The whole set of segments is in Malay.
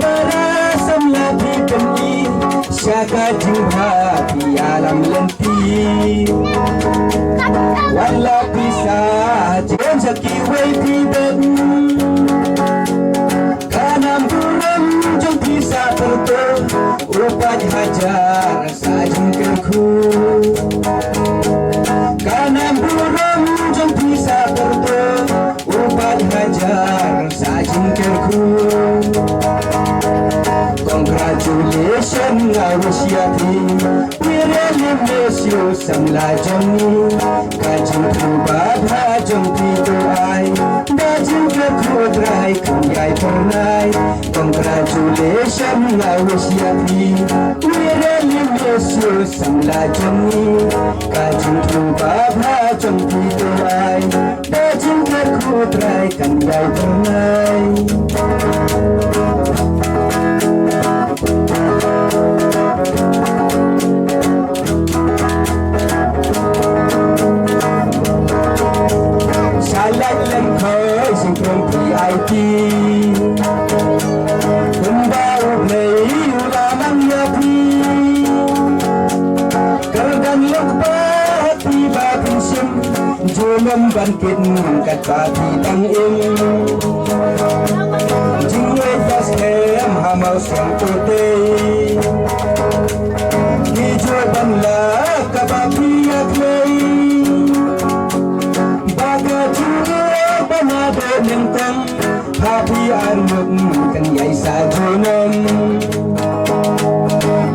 para samlagi kami syaka jumpa di alam lenti wala bisa jen saki wei tiben kanam buram jom bisa terto upat hajar sajung kerku kanam buram jom bisa terto upat hajar sajung kerku. Congratulations, I wish you happy. We really miss you, samla jami. Kajung kubabha jom pito ay. Dajing kudrai kunyai pernai. Congratulations, I wish you happy. We really miss you, samla jami. Kajung kubabha jom pito ay. Dajing kudrai kunyai pernai. Salat lengkoi singkong PIT Kumbau play ulamang yapi Kerdan lokbat tiba pinsim Julum bangkit kat pati tang im Jingwe tas kem hamau sang putih Hijau banla kabapi aklei Nentang happy armut kan yai sajonam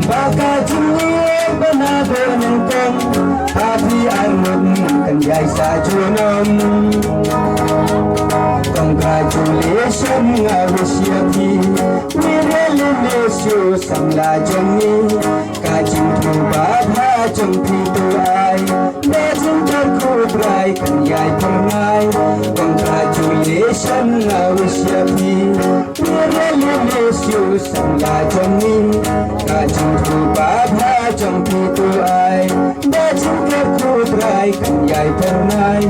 baka jini banado nentang happy armut kan yai sajonam congratulations I wish you happy we really miss you samla jami kajing tu babha jom pito ai dajing terkubrai kan yai pernai congratulations I wish you happy we really miss you samla jami kajing tu babha jom pito ai dajing terkubrai kan yai pernai